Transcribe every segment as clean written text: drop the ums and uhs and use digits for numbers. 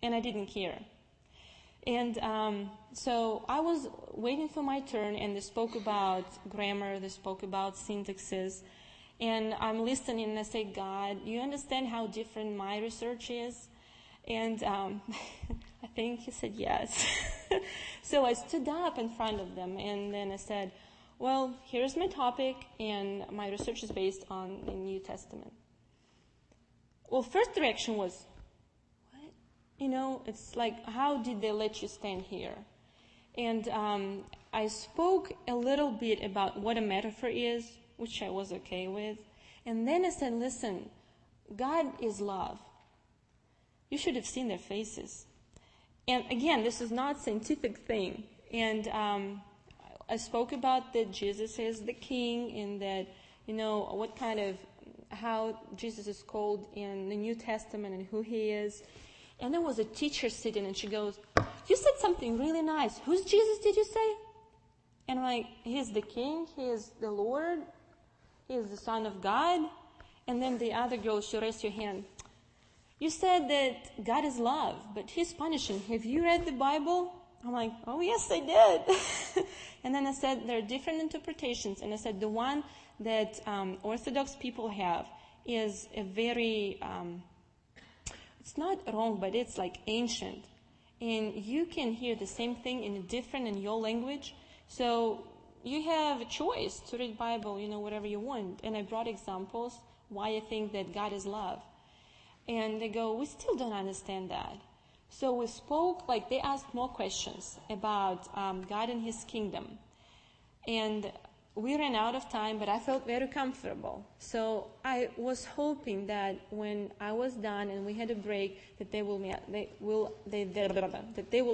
and I didn't care. And so I was waiting for my turn, and they spoke about grammar, they spoke about syntaxes, and I'm listening, and I say, God, you understand how different my research is? And I think he said yes. So I stood up in front of them, and then I said, well, here's my topic, and my research is based on the New Testament. Well, first reaction was, what? You know, it's like, how did they let you stand here? And I spoke a little bit about what a metaphor is, which I was okay with. And then I said, listen, God is love. You should have seen their faces. And again, this is not a scientific thing. And I spoke about that Jesus is the king, and that, you know, how Jesus is called in the New Testament and who he is. And there was a teacher sitting, and she goes, you said something really nice. Who's Jesus, did you say? And I'm like, he's the king, he is the Lord, he is the Son of God. And then the other girl, she raised her hand. You said that God is love, but he's punishing. Have you read the Bible? I'm like, oh, yes, I did. And then I said, there are different interpretations. And I said, the one that Orthodox people have is a very, it's not wrong, but it's like ancient. And you can hear the same thing in your language. So you have a choice to read Bible, you know, whatever you want. And I brought examples why I think that God is love. And they go, we still don't understand that. So we spoke, like they asked more questions about God and his kingdom. And we ran out of time, but I felt very comfortable. So I was hoping that when I was done and we had a break, that they will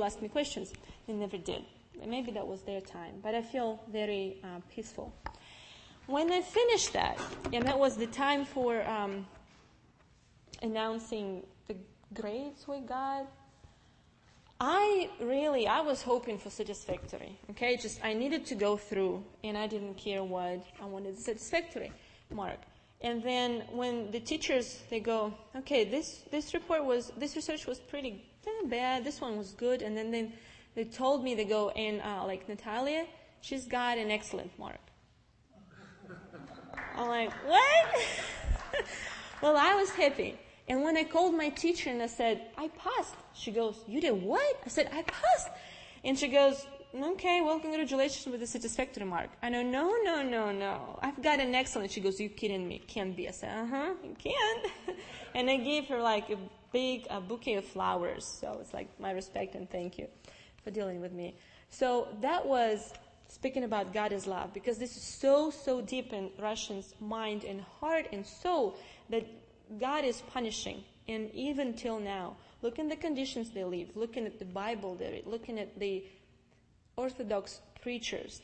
ask me questions. They never did. Maybe that was their time, but I feel very peaceful. When I finished that, and that was the time for announcing the grades we got, I was hoping for satisfactory. Okay, I needed to go through, and I didn't care what I wanted, satisfactory mark. And then when the teachers, they go, okay, this research was pretty bad, this one was good, and then they told me, they go, and like Natalia, she's got an excellent mark. I'm like, what? Well, I was happy. And when I called my teacher and I said, I passed, she goes, you did what? I said, I passed. And she goes, okay, well, congratulations with the satisfactory mark. I know, no. I've got an excellent. She goes, you kidding me? Can't be. I said, you can. And I gave her like a big bouquet of flowers. So it's like my respect and thank you for dealing with me. So that was speaking about God is love, because this is so deep in Russians' mind and heart and soul that God is punishing. And even till now, look at the conditions they live, looking at the Bible they read, looking at the Orthodox preachers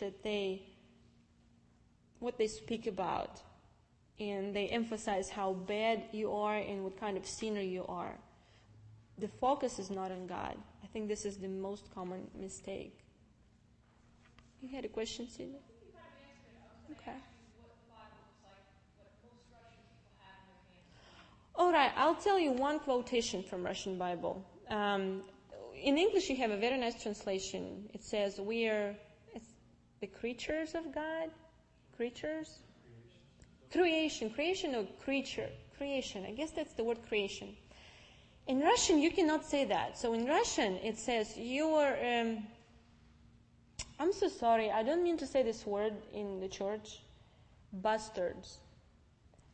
what they speak about, and they emphasize how bad you are and what kind of sinner you are. The focus is not on God. I think this is the most common mistake. You had a question, Sidney? Okay. All right, I'll tell you one quotation from Russian Bible. In English, you have a very nice translation. It says, it's the creatures of God? Creatures? Creation or creature? Creation. I guess that's the word creation. In Russian, you cannot say that. So in Russian, it says, I'm so sorry, I don't mean to say this word in the church, bastards.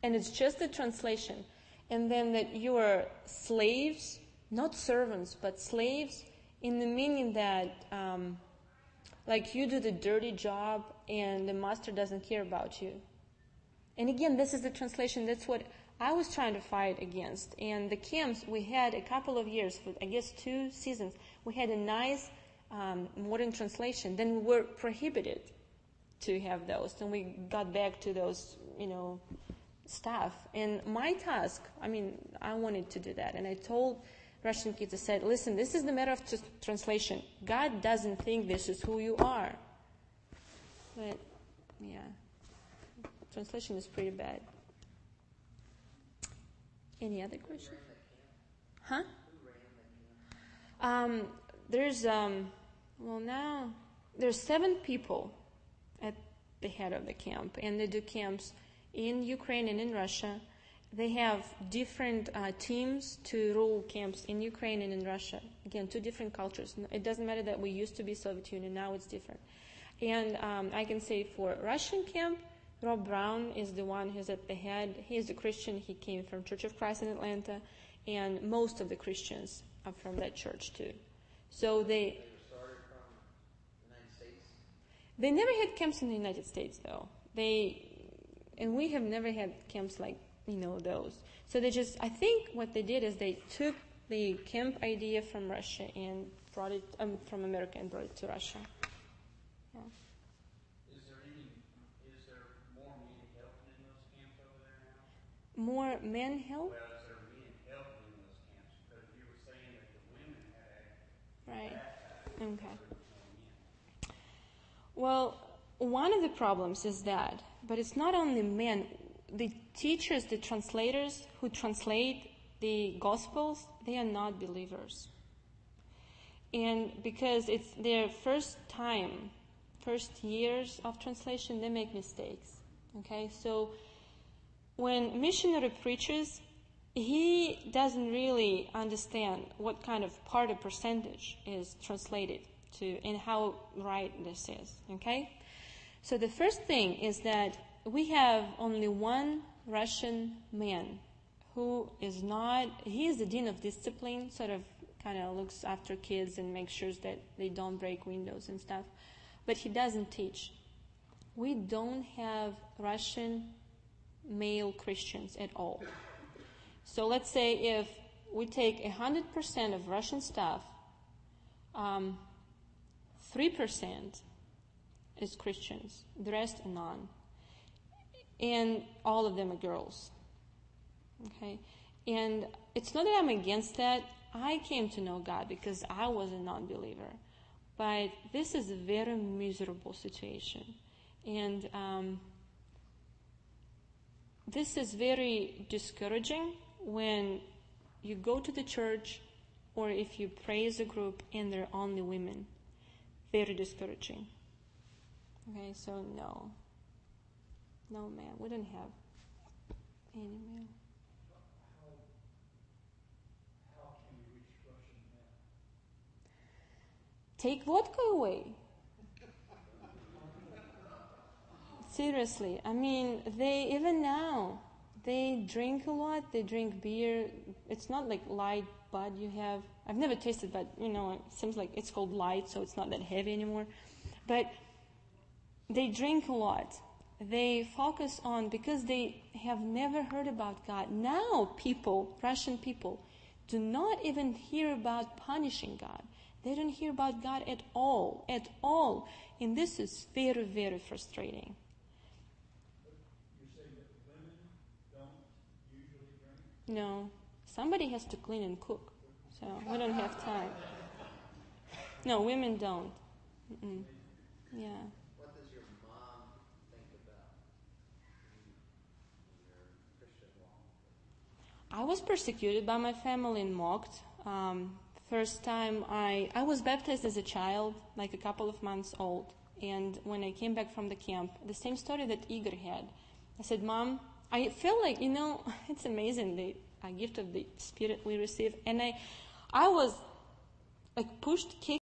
And it's just a translation. And then that you are slaves, not servants, but slaves, in the meaning that like you do the dirty job and the master doesn't care about you. And again, this is the translation. That's what I was trying to fight against. And the camps, we had a couple of years, for I guess 2 seasons, we had a nice modern translation. Then we were prohibited to have those. And we got back to those, stuff. And my task, I wanted to do that. And I told Russian kids, I said, listen, this is the matter of translation. God doesn't think this is who you are. But, yeah, translation is pretty bad. Any other questions? Huh? There's, now, there's 7 people at the head of the camp, and they do camps in Ukraine and in Russia. They have different teams to rule camps in Ukraine and in Russia. Again, 2 different cultures. It doesn't matter that we used to be Soviet Union, now it's different. And I can say for Russian camp, Rob Brown is the one who's at the head. He's a Christian. He came from Church of Christ in Atlanta, and most of the Christians are from that church too. So they started from the United States? They never had camps in the United States, though. And we have never had camps like, those. So they just, I think what they did is they took the camp idea from Russia and brought it, from America and brought it to Russia. Yeah. Is there more men helping in those camps over there now? More men help? Well, is there men helping in those camps? Because you were saying that the women had Right. Okay. Well, one of the problems is that, but it's not only men. The teachers, the translators who translate the Gospels, they are not believers. And because it's their first years of translation, they make mistakes. Okay, so when missionary preaches, he doesn't really understand what kind of part or percentage is translated to and how right this is. Okay, so the first thing is that we have only one Russian man who is not, he is the dean of discipline, kind of looks after kids and makes sure that they don't break windows and stuff, but he doesn't teach. We don't have Russian male Christians at all. So let's say if we take 100% of Russian staff, 3% is Christians, the rest are non. And all of them are girls. Okay? And it's not that I'm against that. I came to know God because I was a non-believer. But this is a very miserable situation. And this is very discouraging when you go to the church or if you pray as a group and there are only women. Very discouraging. Okay, so no. No, man, we don't have any men. How can we reach Russian men? Take vodka away. Seriously, I mean, even now, they drink a lot, they drink beer. It's not like light bud you have. I've never tasted, but, it seems like it's called light, so it's not that heavy anymore. But they drink a lot. They focus on, because they have never heard about God. Now Russian people, do not even hear about punishing God. They don't hear about God at all. And this is very, very frustrating. You're saying that women don't usually drink? No. Somebody has to clean and cook. So we don't have time. No, women don't. Mm-mm. Yeah. What does your mom think about your Christian walk? I was persecuted by my family and mocked. First time I was baptized as a child, like a couple of months old. And when I came back from the camp, the same story that Igor had. I said, Mom, I feel like, it's amazing, the gift of the Spirit we receive. And I was like pushed, kicked,